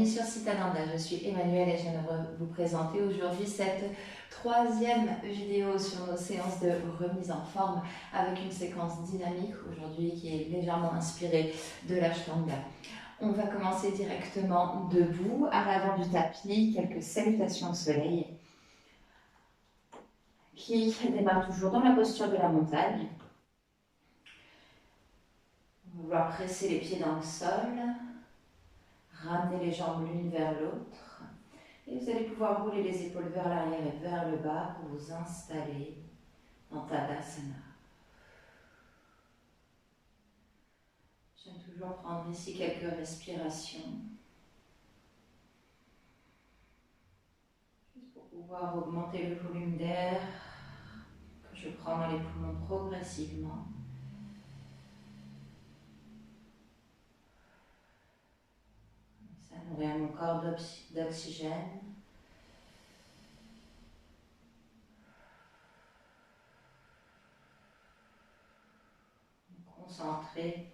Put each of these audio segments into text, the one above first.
bienvenue sur Citananda. Je suis Emmanuelle et j'aimerais vous présenter aujourd'hui cette troisième vidéo sur nos séances de remise en forme avec une séquence dynamique aujourd'hui qui est légèrement inspirée de l'Ashtanga. On va commencer directement debout, à l'avant du tapis, quelques salutations au soleil qui démarre toujours dans la posture de la montagne. On va vouloir presser les pieds dans le sol. Ramenez les jambes l'une vers l'autre et vous allez pouvoir rouler les épaules vers l'arrière et vers le bas pour vous installer dans Tadasana. J'aime toujours prendre ici quelques respirations juste pour pouvoir augmenter le volume d'air que je prends dans les poumons progressivement. Ça nourrit mon corps d'oxygène. Concentré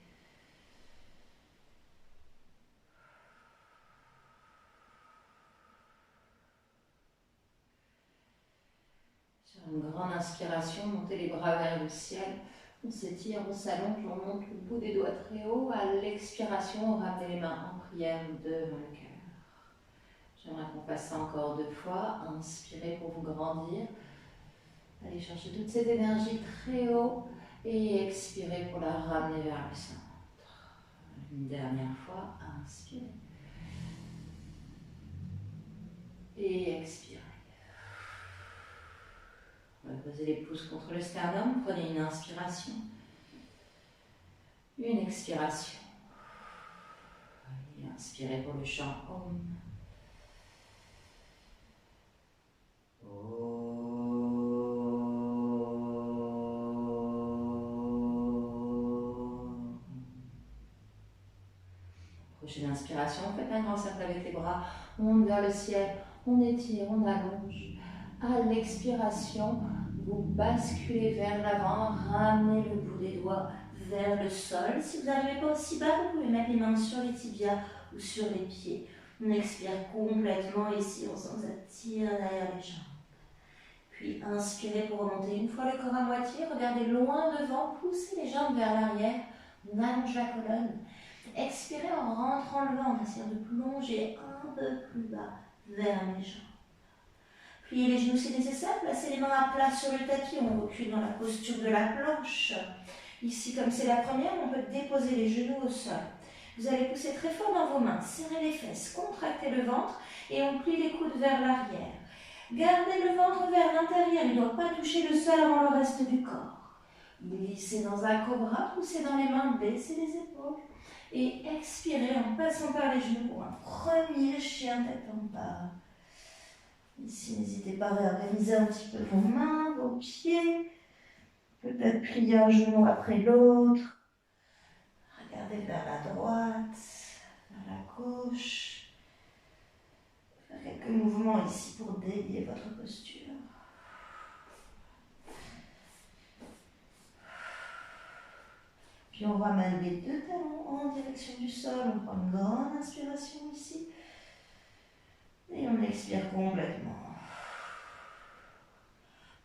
sur une grande inspiration, montez les bras vers le ciel. On s'étire, on s'allonge, on monte le bout des doigts très haut. À l'expiration, on ramène les mains en prière devant le cœur. J'aimerais qu'on fasse ça encore 2 fois. Inspirez pour vous grandir. Allez chercher toute cette énergie très haut. Et expirez pour la ramener vers le centre. Une dernière fois, inspirez. Et expirez. On va poser les pouces contre le sternum. Prenez une inspiration. Une expiration. Et inspirez pour le chant Om. Prochaine inspiration, faites un grand cercle avec les bras, on monte vers le ciel, on étire, on allonge. À l'expiration, vous basculez vers l'avant, ramenez le bout des doigts vers le sol. Si vous n'arrivez pas aussi bas, vous pouvez mettre les mains sur les tibias ou sur les pieds. On expire complètement ici, on s'attire derrière les jambes. Puis inspirez pour remonter une fois le corps à moitié, regardez loin devant, poussez les jambes vers l'arrière, on allonge la colonne. Expirez en rentrant le ventre, essayez de plonger un peu plus bas vers les jambes. Pliez les genoux si nécessaire, placez les mains à plat sur le tapis, on recule dans la posture de la planche. Ici, comme c'est la première, on peut déposer les genoux au sol. Vous allez pousser très fort dans vos mains, serrez les fesses, contractez le ventre et on plie les coudes vers l'arrière. Gardez le ventre vers l'intérieur, il ne doit pas toucher le sol avant le reste du corps. Glissez dans un cobra, poussez dans les mains, baissez les épaules. Et expirez en passant par les genoux pour un premier chien tête en bas. Ici, n'hésitez pas à réorganiser un petit peu vos mains, vos pieds. Peut-être plier un genou après l'autre. Regardez vers la droite, vers la gauche. Faire quelques mouvements ici pour délier votre posture. Puis on ramène les 2 talons en direction du sol. On prend une grande inspiration ici. Et on expire complètement.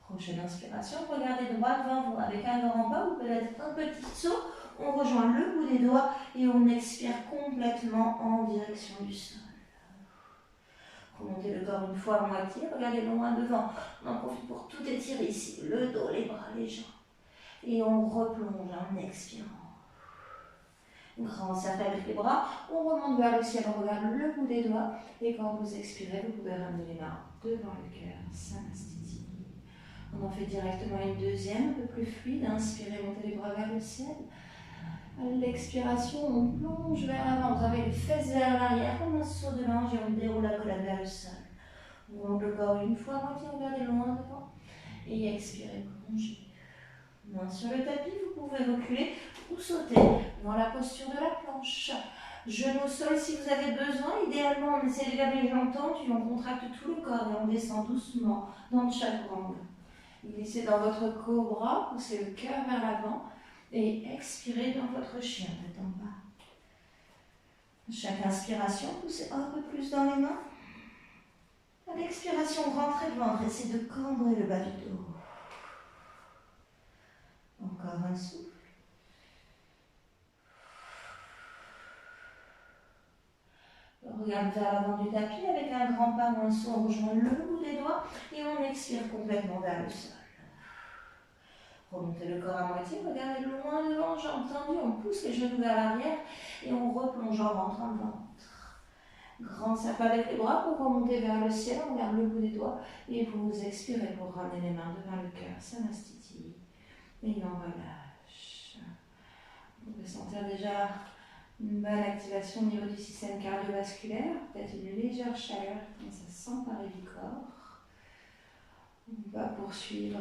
Prochaine inspiration, regardez droit devant vous avec un grand pas ou peut-être un petit saut. On rejoint le bout des doigts et on expire complètement en direction du sol. Remontez le corps une fois à moitié, regardez loin devant. On en profite pour tout étirer ici, le dos, les bras, les jambes. Et on replonge en expirant. Grand cercle avec les bras, on remonte vers le ciel, on regarde le bout des doigts et quand vous expirez, vous pouvez ramener les mains devant le cœur, Samastiti. On en fait directement une deuxième, un peu plus fluide, inspirez, montez les bras vers le ciel. À l'expiration, on plonge vers l'avant, vous avez les fesses vers l'arrière, comme un saut de l'ange et on déroule la colonne vers le sol. On monte le corps une fois à moitié, regardez loin devant et expirez, plongez. Main sur le tapis, vous pouvez reculer ou sauter dans la posture de la planche. Genoux au sol si vous avez besoin. Idéalement, on essaie de garder les jambes tendues, on contracte tout le corps et on descend doucement dans le chaturanga. Glissez dans votre cobra, poussez le cœur vers l'avant et expirez dans votre chien tête en bas. Chaque inspiration, poussez un peu plus dans les mains. À l'expiration, rentrez le ventre, essayez de cambrer le bas du dos. Encore un souffle. On regarde vers l'avant du tapis avec un grand pas ou un saut, on rejoint le bout des doigts et on expire complètement vers le sol. Remontez le corps à moitié, regardez loin devant, jambes tendues, on pousse les genoux vers l'arrière et on replonge en rentrant le ventre. Grand cercle avec les bras pour remonter vers le ciel, on regarde le bout des doigts et vous expirez pour ramener les mains devant le cœur, Samastiti. Et on relâche. Vous pouvez sentir déjà une bonne activation au niveau du système cardiovasculaire, peut-être une légère chaleur qui commence à s'emparer du corps. On va poursuivre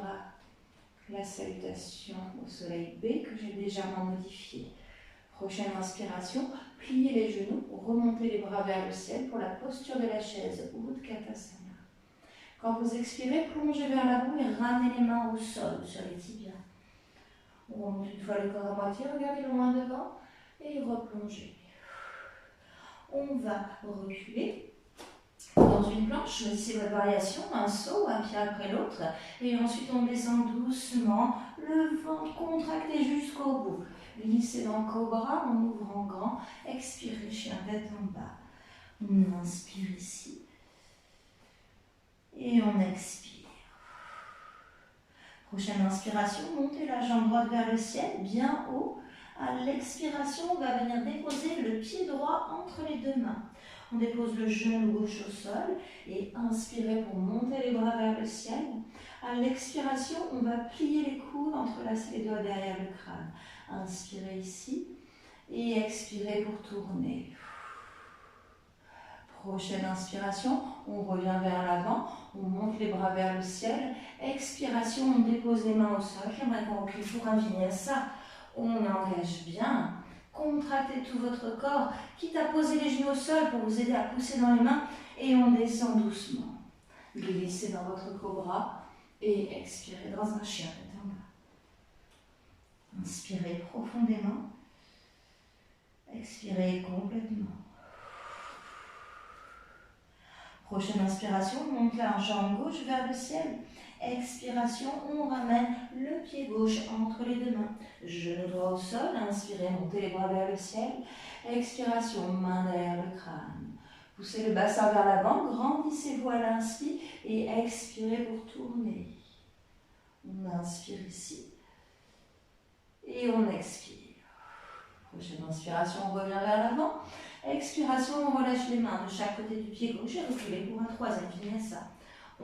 la salutation au soleil B que j'ai légèrement modifié. Prochaine inspiration, pliez les genoux, remontez les bras vers le ciel pour la posture de la chaise Utkatasana. Quand vous expirez, plongez vers l'avant et ramenez les mains au sol ou sur les tibias. On remonte une fois le corps à moitié, regardez loin devant et replongez. On va reculer dans une planche, choisissez votre variation, un saut, un pied après l'autre, et ensuite on descend doucement, le ventre contracté jusqu'au bout. Glissez dans le cobra en ouvrant grand, expirez, chien tête en bas. On inspire ici, et on expire. Prochaine inspiration, montez la jambe droite vers le ciel, bien haut. À l'expiration, on va venir déposer le pied droit entre les deux mains. On dépose le genou gauche au sol et inspirez pour monter les bras vers le ciel. À l'expiration, on va plier les coudes, entrelacer les doigts derrière le crâne. Inspirez ici et expirez pour tourner. Prochaine inspiration, on revient vers l'avant, on monte les bras vers le ciel. Expiration, on dépose les mains au sol. J'aimerais qu'on recule pour un vinyasa. On engage bien. Contractez tout votre corps, quitte à poser les genoux au sol pour vous aider à pousser dans les mains. Et on descend doucement. Glissez dans votre cobra et expirez dans un chien tête en bas. Inspirez profondément. Expirez complètement. Prochaine inspiration, monte la jambe gauche vers le ciel. Expiration, on ramène le pied gauche entre les deux mains. Genou droit au sol, inspirez, montez les bras vers le ciel. Expiration, main derrière le crâne. Poussez le bassin vers l'avant, grandissez-vous à l'inspire et expirez pour tourner. On inspire ici et on expire. Prochaine inspiration, on revient vers l'avant. Expiration, on relâche les mains de chaque côté du pied gauche et reculez pour un troisième vinyasa.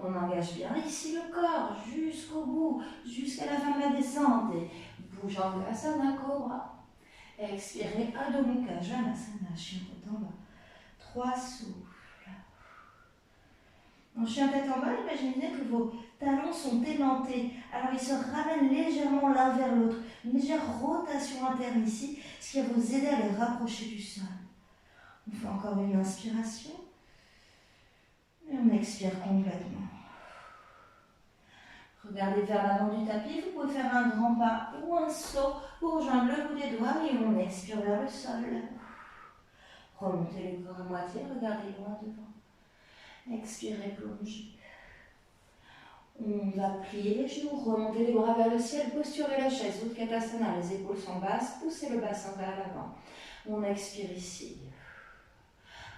On engage bien ici le corps jusqu'au bout, jusqu'à la fin de la descente. Et bouge en Asana Cobra. Expirez, Adho Mukha Janasana, chien tête en bas. 3 souffles. En chien tête en bas, imaginez que vos talons sont aimantés. Alors ils se ramènent légèrement l'un vers l'autre. Une légère rotation interne ici, ce qui va vous aider à les rapprocher du sol. On fait encore une inspiration. Et on expire complètement. Regardez vers l'avant du tapis. Vous pouvez faire un grand pas ou un saut pour rejoindre le bout des doigts et on expire vers le sol. Remontez le corps à moitié. Regardez loin devant. Expirez, plongez. On va plier les genoux, remonter les bras vers le ciel, posture de la chaise, Utkatasana, les épaules sont basses, poussez le bassin vers l'avant. On expire ici.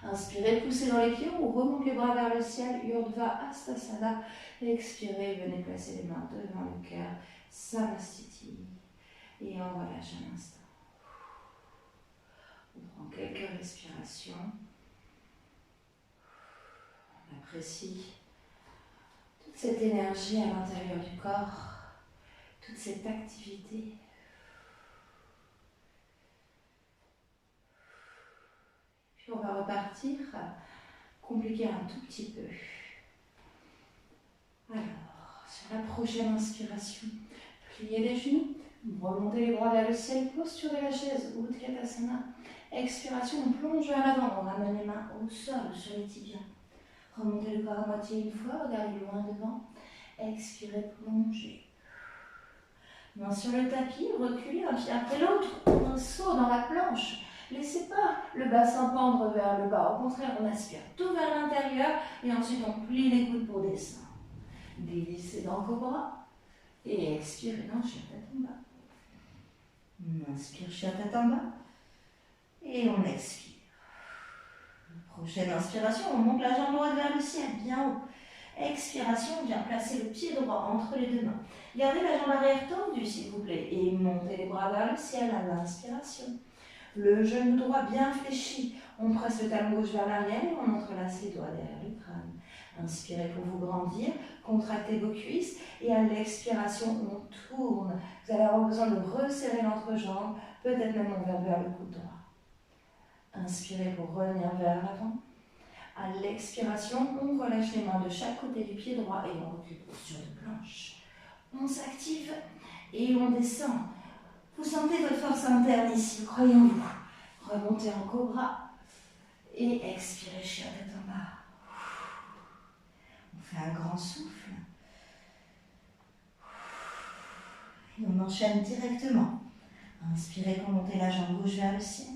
Inspirez, poussez dans les pieds, on remonte les bras vers le ciel, Urdhva Hastasana. Expirez, venez placer les mains devant le cœur, Samastiti. Et on relâche un instant. On prend quelques respirations. On apprécie toute cette énergie à l'intérieur du corps, toute cette activité. Puis on va repartir, compliquer un tout petit peu. Alors, sur la prochaine inspiration, pliez les genoux, remontez les bras vers le ciel, posture de la chaise, Utkatasana. Expiration, on plonge vers l'avant, on ramène les mains au sol, sur les tibias. Remontez le corps à moitié une fois, regardez loin devant. Expirez, plongez. Main sur le tapis, reculez un pied après l'autre, un saut dans la planche. Laissez pas le bassin pendre vers le bas. Au contraire, on aspire tout vers l'intérieur et ensuite on plie les coudes pour descendre. Glissez dans Cobra et expirez dans Shiattatamba. On inspire Shiattatamba et on expire. Prochaine inspiration, on monte la jambe droite vers le ciel, bien haut. Expiration, on vient placer le pied droit entre les deux mains. Gardez la jambe arrière tendue s'il vous plaît et montez les bras vers le ciel à l'inspiration. Le genou droit bien fléchi, on presse le talon gauche vers l'arrière et on entrelace les doigts derrière le crâne. Inspirez pour vous grandir, contractez vos cuisses et à l'expiration, on tourne. Vous allez avoir besoin de resserrer l'entrejambe, peut-être même on va vers le coude droit. Inspirez pour revenir vers l'avant. À l'expiration, on relâche les mains de chaque côté du pied droit et on recule sur de planche. On s'active et on descend. Vous sentez votre force interne ici, croyez en vous. Remontez en Cobra et expirez Shiattatamba. On fait un grand souffle. Et on enchaîne directement. Inspirez pour monter la jambe gauche vers le ciel.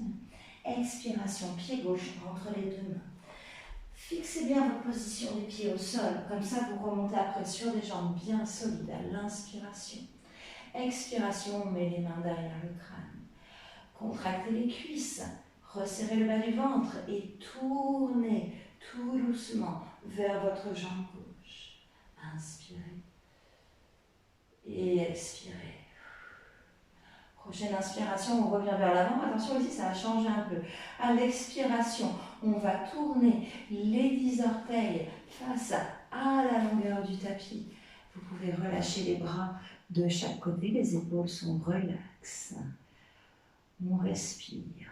Expiration, pied gauche entre les deux mains. Fixez bien votre position des pieds au sol. Comme ça, vous remontez après sur des jambes bien solides à l'inspiration. Expiration, on met les mains derrière le crâne. Contractez les cuisses. Resserrez le bas du ventre et tournez tout doucement vers votre jambe gauche. Inspirez et expirez. Prochaine inspiration, on revient vers l'avant. Attention ici, ça va changer un peu. À l'expiration, on va tourner les 10 orteils face à la longueur du tapis. Vous pouvez relâcher les bras de chaque côté. Les épaules sont relaxes. On respire.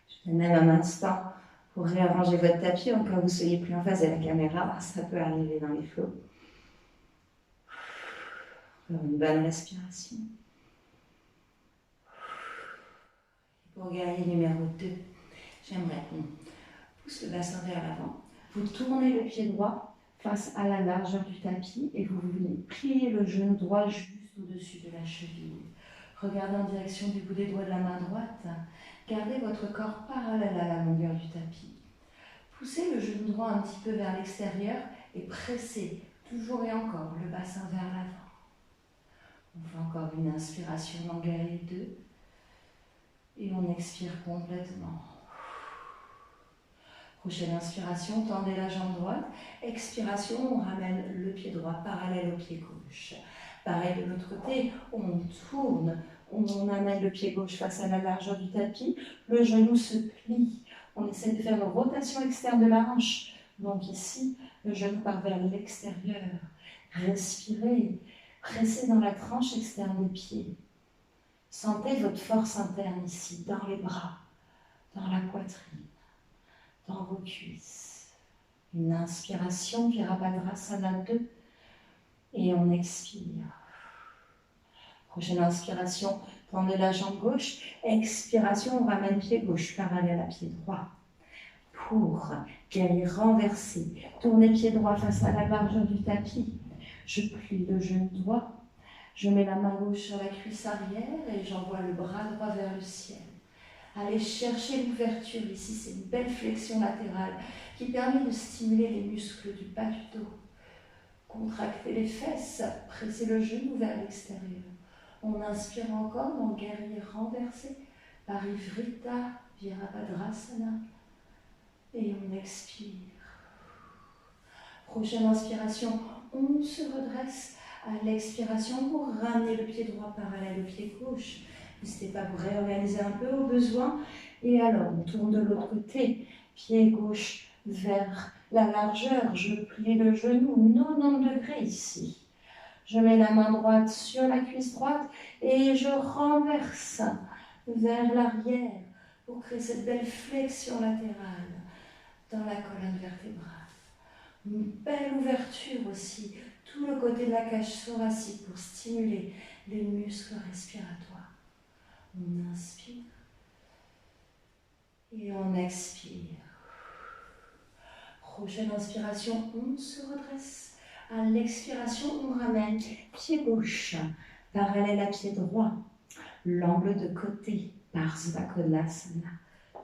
Je donne même un instant pour réarranger votre tapis en cas où vous ne soyez plus en face de la caméra. Ça peut arriver dans les flots. Une bonne respiration. Pour guerrier numéro 2, j'aimerais qu'on pousse le bassin vers l'avant. Vous tournez le pied droit face à la largeur du tapis et vous venez plier le genou droit juste au-dessus de la cheville. Regardez en direction du bout des doigts de la main droite. Gardez votre corps parallèle à la longueur du tapis. Poussez le genou droit un petit peu vers l'extérieur et pressez toujours et encore le bassin vers l'avant. On fait encore une inspiration dans guerrier 2 et on expire complètement. Prochaine inspiration, tendez la jambe droite. Expiration, on ramène le pied droit parallèle au pied gauche. Pareil de l'autre côté, on tourne, on amène le pied gauche face à la largeur du tapis, le genou se plie. On essaie de faire une rotation externe de la hanche. Donc ici, le genou part vers l'extérieur. Respirez. Pressez dans la tranche externe des pieds. Sentez votre force interne ici, dans les bras, dans la poitrine, dans vos cuisses. Une inspiration, Virabhadrasana 2, et on expire. Prochaine inspiration, tendez la jambe gauche. Expiration, on ramène pied gauche parallèle à pied droit. Pour guerrier renversé, tournez pied droit face à la largeur du tapis. Je plie le genou droit, je mets la main gauche sur la cuisse arrière et j'envoie le bras droit vers le ciel. Allez chercher l'ouverture ici, c'est une belle flexion latérale qui permet de stimuler les muscles du bas du dos. Contractez les fesses, pressez le genou vers l'extérieur. On inspire encore dans guerrier renversé, Parivrita Virabhadrasana et on expire. Prochaine inspiration, on se redresse à l'expiration pour ramener le pied droit parallèle au pied gauche. N'hésitez pas à vous réorganiser un peu au besoin. Et alors, on tourne de l'autre côté, pied gauche vers la largeur. Je plie le genou 90 degrés ici. Je mets la main droite sur la cuisse droite et je renverse vers l'arrière pour créer cette belle flexion latérale dans la colonne vertébrale. Une belle ouverture aussi, tout le côté de la cage thoracique pour stimuler les muscles respiratoires. On inspire et on expire. Prochaine inspiration, on se redresse. À l'expiration, on ramène pied gauche, parallèle à pied droit, l'angle de côté. Barsva Konasana.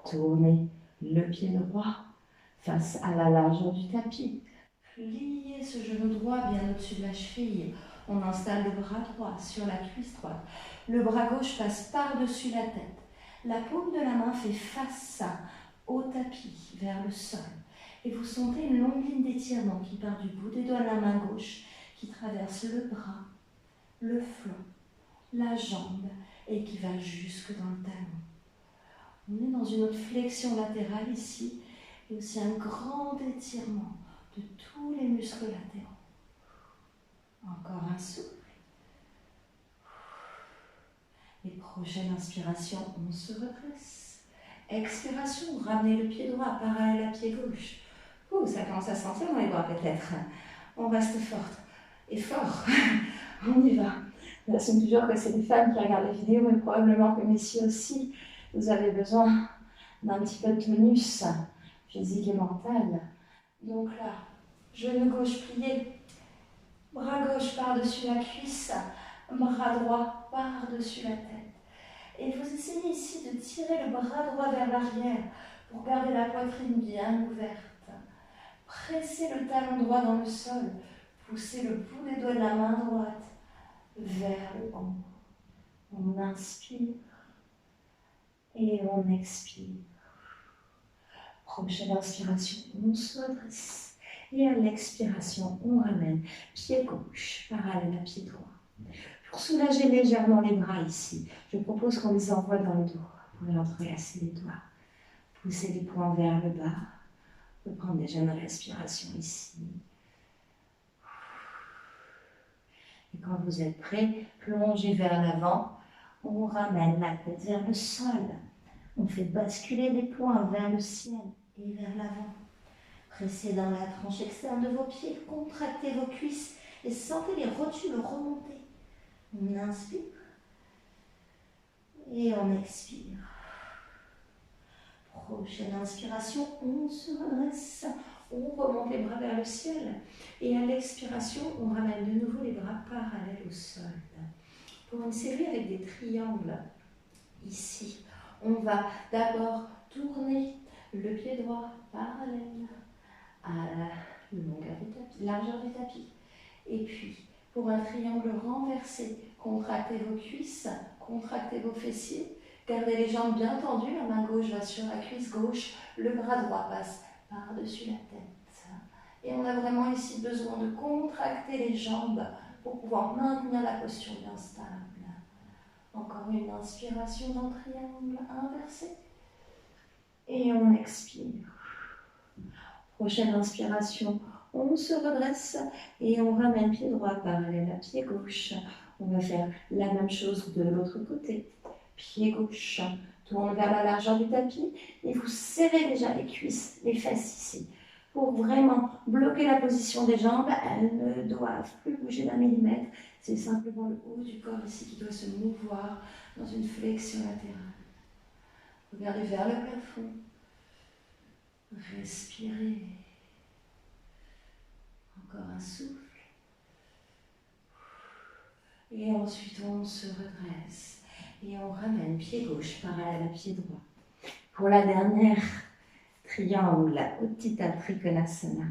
Tournez le pied droit face à la largeur du tapis. Pliez ce genou droit bien au-dessus de la cheville. On installe le bras droit sur la cuisse droite. Le bras gauche passe par-dessus la tête. La paume de la main fait face au tapis, vers le sol. Et vous sentez une longue ligne d'étirement qui part du bout des doigts de la main gauche, qui traverse le bras, le flanc, la jambe et qui va jusque dans le talon. On est dans une autre flexion latérale ici, et aussi un grand étirement de tous les muscles latéraux. Encore un souffle. Et prochaine inspiration, on se redresse. Expiration, ramenez le pied droit parallèle à pied gauche. Ouh, ça commence à se sentir dans les bras peut-être. On reste forte et fort. On y va. J'assume toujours que c'est les femmes qui regardent les vidéos, mais probablement que messieurs aussi, vous avez besoin d'un petit peu de tonus physique et mental. Donc là, genou gauche plié, bras gauche par-dessus la cuisse, bras droit par-dessus la tête. Et vous essayez ici de tirer le bras droit vers l'arrière pour garder la poitrine bien ouverte. Pressez le talon droit dans le sol, poussez le bout des doigts de la main droite vers le haut. On inspire et on expire. Prochaine inspiration, on se redresse. Et à l'expiration, on ramène pied gauche parallèle à pied droit. Pour soulager légèrement les bras ici, je propose qu'on les envoie dans le dos. Vous pouvez entrelacer les doigts. Poussez les poings vers le bas. On peut prendre déjà une respiration ici. Et quand vous êtes prêts, plongez vers l'avant. On ramène la tête vers le sol. On fait basculer les poings vers le ciel et vers l'avant. Pressez dans la tranche externe de vos pieds, contractez vos cuisses et sentez les rotules remonter. On inspire et on expire. Prochaine inspiration, on se redresse, on remonte les bras vers le ciel et à l'expiration, on ramène de nouveau les bras parallèles au sol. Pour une série avec des triangles, ici, on va d'abord tourner le pied droit parallèle à la longueur du tapis, largeur du tapis. Et puis, pour un triangle renversé, contractez vos cuisses, contractez vos fessiers, gardez les jambes bien tendues, la main gauche va sur la cuisse gauche, le bras droit passe par-dessus la tête. Et on a vraiment ici besoin de contracter les jambes pour pouvoir maintenir la posture bien stable. Encore une inspiration dans le triangle inversé. Et on expire. Prochaine inspiration, on se redresse et on ramène pied droit parallèle à pied gauche. On va faire la même chose de l'autre côté. Pied gauche, tourne vers la largeur du tapis et vous serrez déjà les cuisses, les fesses ici. Pour vraiment bloquer la position des jambes, elles ne doivent plus bouger d'un millimètre. C'est simplement le haut du corps ici qui doit se mouvoir dans une flexion latérale. Regardez vers le plafond. Respirez. Encore un souffle. Et ensuite, on se redresse. Et on ramène pied gauche parallèle à pied droit. Pour la dernière triangle, Utthita Trikonasana.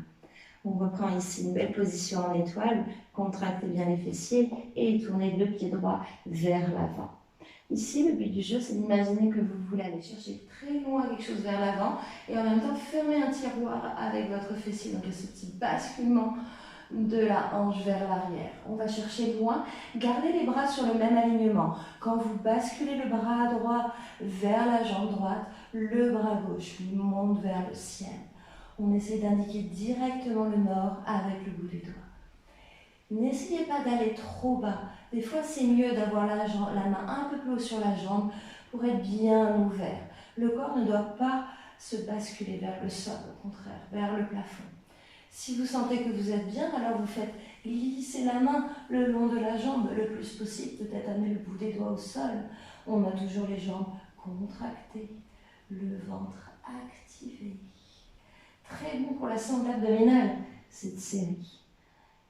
On reprend ici une belle position en étoile. Contractez bien les fessiers et tournez le pied droit vers l'avant. Ici, le but du jeu, c'est d'imaginer que vous voulez aller chercher très loin quelque chose vers l'avant et en même temps fermer un tiroir avec votre fessier. Donc, il y a ce petit basculement de la hanche vers l'arrière. On va chercher loin. Gardez les bras sur le même alignement. Quand vous basculez le bras droit vers la jambe droite, le bras gauche lui monte vers le ciel. On essaie d'indiquer directement le nord avec le bout des doigts. N'essayez pas d'aller trop bas. Des fois, c'est mieux d'avoir la main un peu plus haut sur la jambe pour être bien ouvert. Le corps ne doit pas se basculer vers le sol, au contraire, vers le plafond. Si vous sentez que vous êtes bien, alors vous faites glisser la main le long de la jambe le plus possible, peut-être amener le bout des doigts au sol. On a toujours les jambes contractées, le ventre activé. Très bon pour la sangle abdominale, cette série.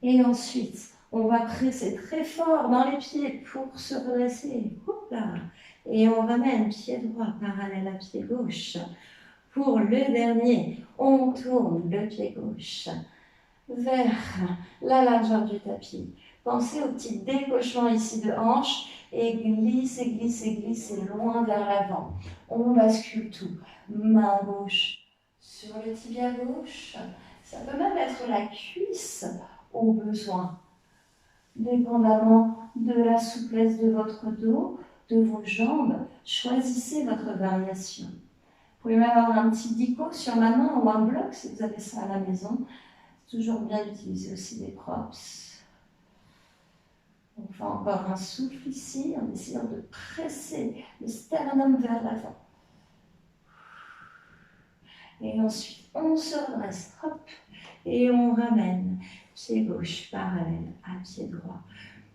Et ensuite, on va presser très fort dans les pieds pour se redresser. Cobra. Et on ramène pied droit parallèle à pied gauche. Pour le dernier, on tourne le pied gauche vers la largeur du tapis. Pensez au petit décochement ici de hanche et glissez, glissez, glissez loin vers l'avant. On bascule tout. Main gauche sur le tibia gauche. Ça peut même être la cuisse au besoin. Dépendamment de la souplesse de votre dos, de vos jambes, choisissez votre variation. Vous pouvez même avoir un petit dico sur la main ou un bloc si vous avez ça à la maison. C'est toujours bien d'utiliser aussi des props. On fait encore un souffle ici en essayant de presser le sternum vers l'avant. Et ensuite, on se redresse, hop, et on ramène pied gauche parallèle à pied droit.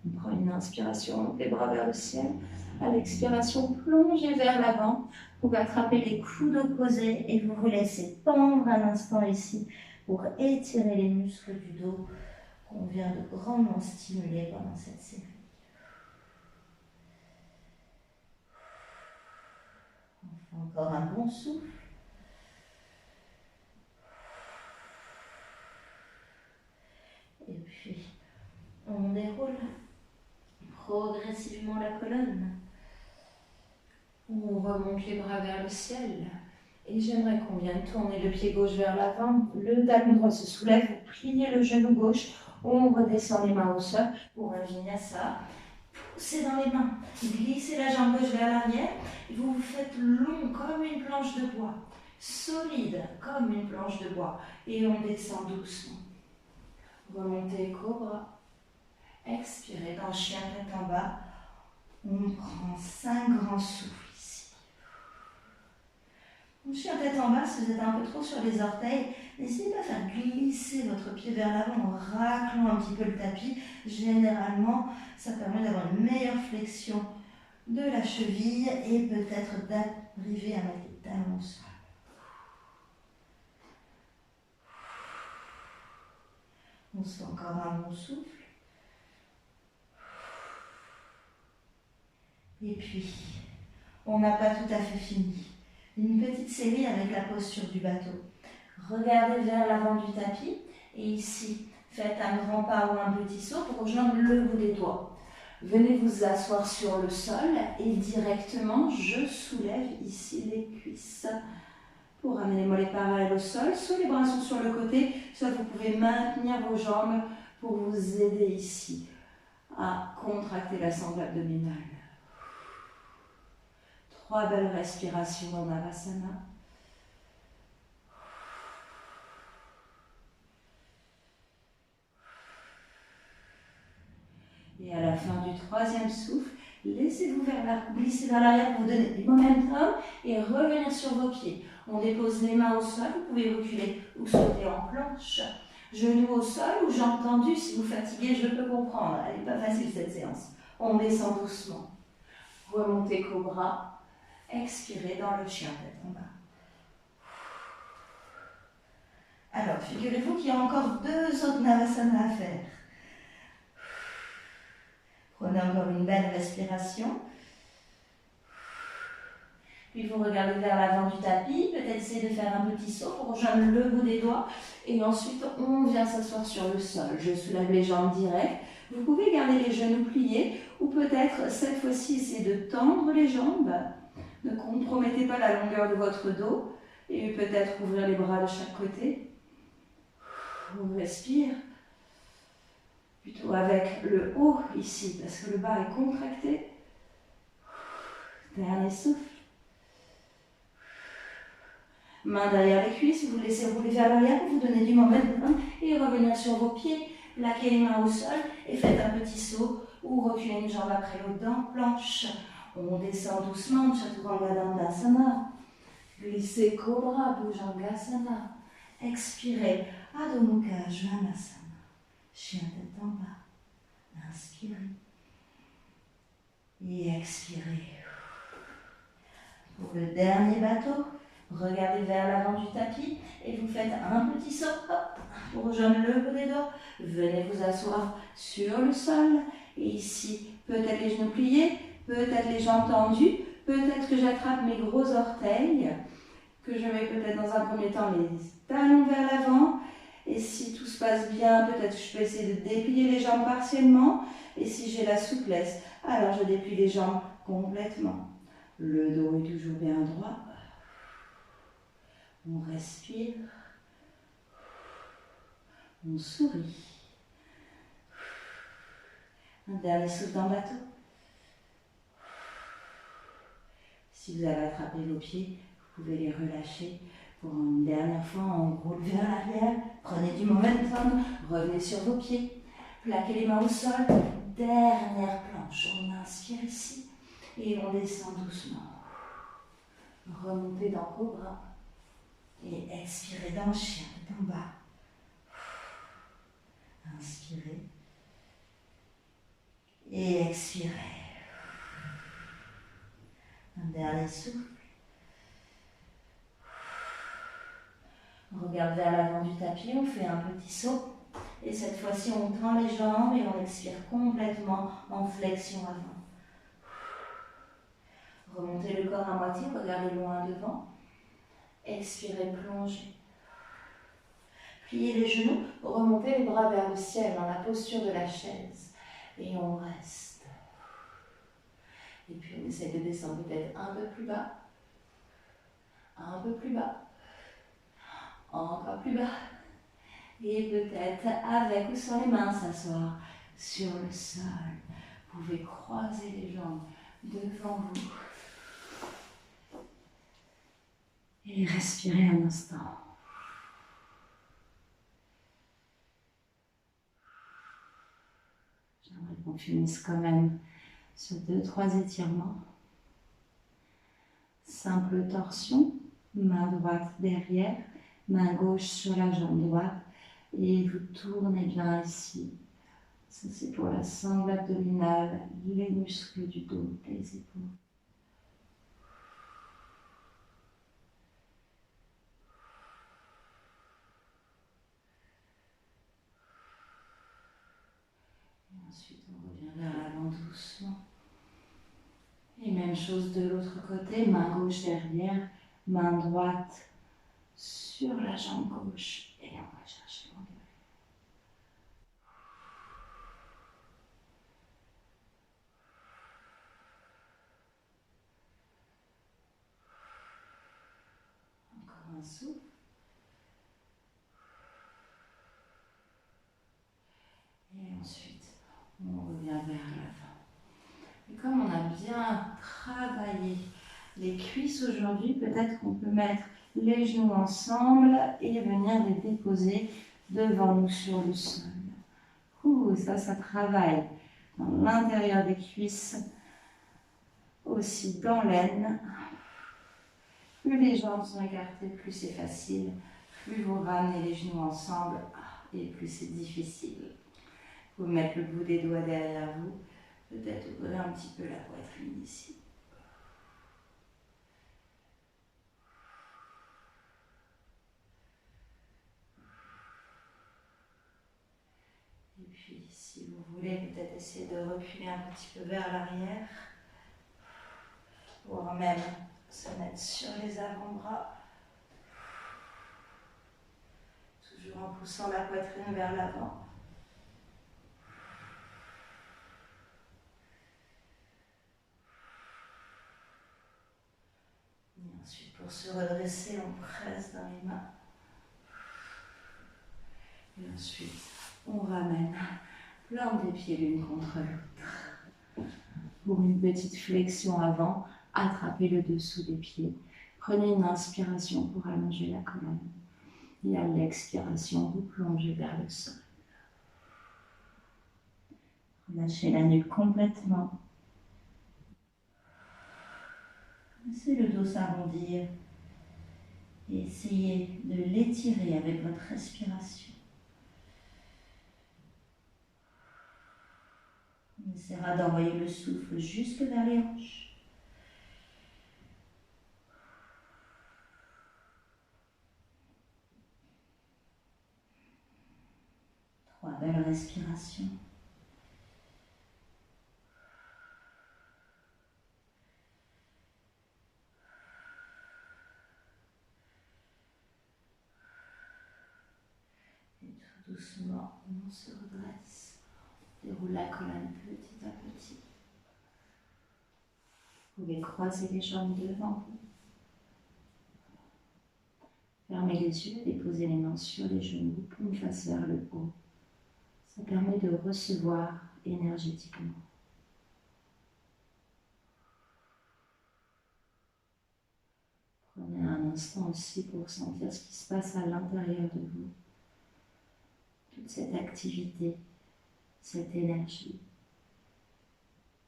On prend une inspiration, on monte les bras vers le ciel. À l'expiration, plongez vers l'avant. Vous pouvez attraper les coudes opposés et vous vous laissez tendre un instant ici pour étirer les muscles du dos qu'on vient de grandement stimuler pendant cette série. On fait encore un bon souffle. Et puis, on déroule progressivement la colonne. On remonte les bras vers le ciel. Et j'aimerais qu'on vienne tourner le pied gauche vers l'avant. Le talon droit se soulève. Vous pliez le genou gauche. On redescend les mains au sol pour un vinyasa. Poussez dans les mains. Glissez la jambe gauche vers l'arrière. Vous vous faites long comme une planche de bois. Solide comme une planche de bois. Et on descend doucement. Remontez cobra. Expirez dans chien tête en bas. On prend 5 grands souffles ici. En chien tête en bas, si vous êtes un peu trop sur les orteils, n'hésitez pas à faire glisser votre pied vers l'avant en raclant un petit peu le tapis. Généralement, ça permet d'avoir une meilleure flexion de la cheville et peut-être d'arriver à mettre les talons au sol. On se fait encore un bon souffle. Et puis, on n'a pas tout à fait fini. Une petite série avec la posture du bateau. Regardez vers l'avant du tapis et ici, faites un grand pas ou un petit saut pour rejoindre le bout des doigts. Venez vous asseoir sur le sol et directement, je soulève ici les cuisses. Pour ramener les mollets parallèles au sol, soit les bras sont sur le côté, soit vous pouvez maintenir vos jambes pour vous aider ici à contracter la sangle abdominale. 3 belles respirations dans Navasana. Et à la fin du 3e souffle, laissez-vous glisser vers l'arrière pour vous donner du momentum et revenir sur vos pieds. On dépose les mains au sol, vous pouvez reculer ou sauter en planche. Genoux au sol ou jambes tendues, si vous fatiguez, je peux comprendre. Elle n'est pas facile cette séance. On descend doucement. Remontez cobra. Expirez dans le chien tête en bas. Alors, figurez-vous qu'il y a encore 2 autres Navasana à faire. Prenez encore une belle respiration. Puis vous regardez vers l'avant du tapis, peut-être essayer de faire un petit saut pour rejoindre le bout des doigts. Et ensuite, on vient s'asseoir sur le sol. Je soulève les jambes directes. Vous pouvez garder les genoux pliés ou peut-être cette fois-ci essayer de tendre les jambes. Ne compromettez pas la longueur de votre dos et peut-être ouvrir les bras de chaque côté. On respire plutôt avec le haut ici parce que le bas est contracté. Dernier souffle. Main derrière les cuisses, vous laissez rouler vers l'arrière pour vous donner du momentum et revenir sur vos pieds. Plaquez les mains au sol et faites un petit saut ou reculez une jambe après l'autre dans planche. On descend doucement, Chaturanga Dandasana. Glissez Cobra, Bhujangasana. Expirez, Adho Mukha Svanasana. Chien tête en bas. Inspirez. Et expirez. Pour le dernier bateau, regardez vers l'avant du tapis et vous faites un petit saut hop, pour rejoindre le bout des doigts. Venez vous asseoir sur le sol. Et ici, peut-être les genoux pliés, peut-être les jambes tendues, peut-être que j'attrape mes gros orteils, que je mets peut-être dans un premier temps les talons vers l'avant. Et si tout se passe bien, peut-être que je peux essayer de déplier les jambes partiellement. Et si j'ai la souplesse, alors je déplie les jambes complètement. Le dos est toujours bien droit. On respire. On sourit. Un dernier souffle dans le bateau. Si vous avez attrapé vos pieds, vous pouvez les relâcher. Pour une dernière fois, on roule vers l'arrière. Prenez du momentum. Revenez sur vos pieds. Plaquez les mains au sol. Dernière planche. On inspire ici. Et on descend doucement. Remontez dans Cobra. Et expirez dans le chien, tout en bas. Inspirez. Et expirez. Un dernier souffle. On regarde vers l'avant du tapis, on fait un petit saut. Et cette fois-ci, on tend les jambes et on expire complètement en flexion avant. Remontez le corps à moitié, regardez loin devant. Expirez, plongez. Pliez les genoux, remontez les bras vers le ciel dans la posture de la chaise. Et on reste. Et puis on essaie de descendre peut-être un peu plus bas. Un peu plus bas. Encore plus bas. Et peut-être avec ou sans les mains s'asseoir sur le sol. Vous pouvez croiser les jambes devant vous. Et respirez un instant. J'aimerais qu'on finisse quand même sur 2-3 étirements. Simple torsion, main droite derrière, main gauche sur la jambe droite. Et vous tournez bien ici. Ça c'est pour la sangle abdominale, les muscles du dos, les épaules. Et ensuite on revient vers l'avant doucement. Et même chose de l'autre côté, main gauche derrière, main droite sur la jambe gauche. Et on va chercher l'envers. Encore un souffle. Et ensuite, on revient vers l'avant. Et comme on a bien travaillé les cuisses aujourd'hui, peut-être qu'on peut mettre les genoux ensemble et venir les déposer devant nous sur le sol. Ça travaille dans l'intérieur des cuisses, aussi dans l'aine. Plus les jambes sont écartées, plus c'est facile. Plus vous ramenez les genoux ensemble, et plus c'est difficile. Vous mettre le bout des doigts derrière vous. Peut-être ouvrir un petit peu la poitrine ici. Et puis, si vous voulez, peut-être essayer de reculer un petit peu vers l'arrière. Voire même se mettre sur les avant-bras. Toujours en poussant la poitrine vers l'avant. Et ensuite, pour se redresser, on presse dans les mains. Et ensuite, on ramène plante des pieds l'une contre l'autre. Pour une petite flexion avant, attrapez le dessous des pieds. Prenez une inspiration pour allonger la colonne. Et à l'expiration, vous plongez vers le sol. Relâchez la nuque complètement. Laissez le dos s'arrondir. Et essayez de l'étirer avec votre respiration. On essaiera d'envoyer le souffle jusque vers les hanches. 3 belles respirations. Doucement, on se redresse, déroule la colonne petit à petit. Vous pouvez croiser les jambes devant vous. Fermez les yeux, déposez les mains sur les genoux, paume face vers le haut. Ça permet de recevoir énergétiquement. Prenez un instant aussi pour sentir ce qui se passe à l'intérieur de vous. Toute cette activité, cette énergie,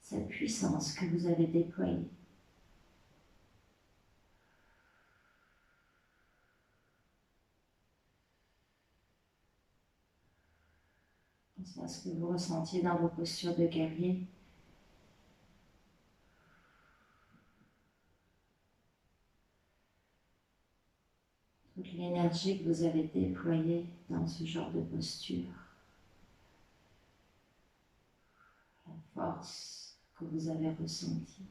cette puissance que vous avez déployée. Pensez à ce que vous ressentiez dans vos postures de guerrier. Toute l'énergie que vous avez déployée dans ce genre de posture. La force que vous avez ressentie.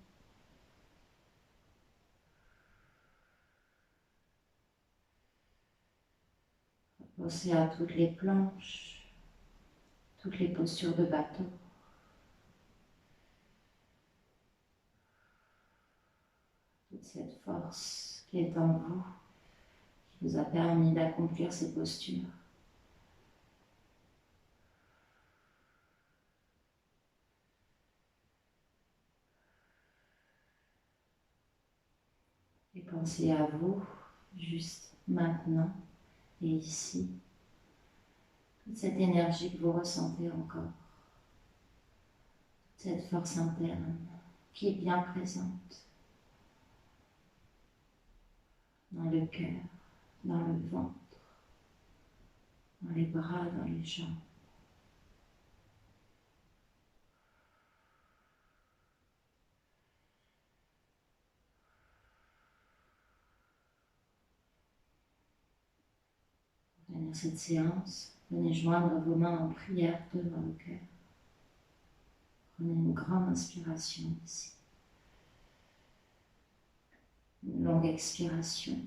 Pensez à toutes les planches, toutes les postures de bateau. Toute cette force qui est en vous, qui vous a permis d'accomplir ces postures. Et pensez à vous, juste maintenant et ici. Toute cette énergie que vous ressentez encore. Toute cette force interne qui est bien présente. Dans le cœur, dans le ventre, dans les bras, dans les jambes. Pour finir cette séance, venez joindre vos mains en prière devant le cœur. Prenez une grande inspiration ici. Une longue expiration.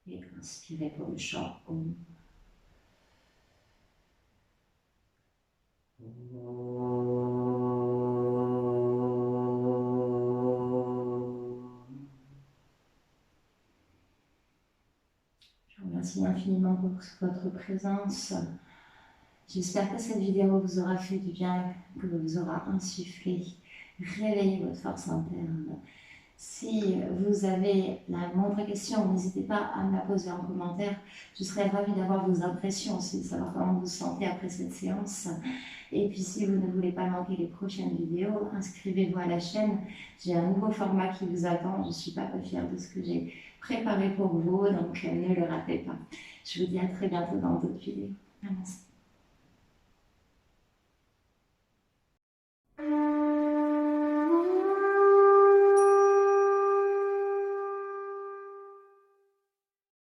Et inspirez pour le chant Om. Je vous remercie infiniment pour votre présence. J'espère que cette vidéo vous aura fait du bien, que vous aura insufflé, réveillé votre force interne. Si vous avez la moindre question, n'hésitez pas à me la poser en commentaire. Je serais ravie d'avoir vos impressions aussi, de savoir comment vous vous sentez après cette séance. Et puis si vous ne voulez pas manquer les prochaines vidéos, inscrivez-vous à la chaîne. J'ai un nouveau format qui vous attend. Je ne suis pas fière de ce que j'ai préparé pour vous, donc ne le ratez pas. Je vous dis à très bientôt dans d'autres vidéos. Namaste.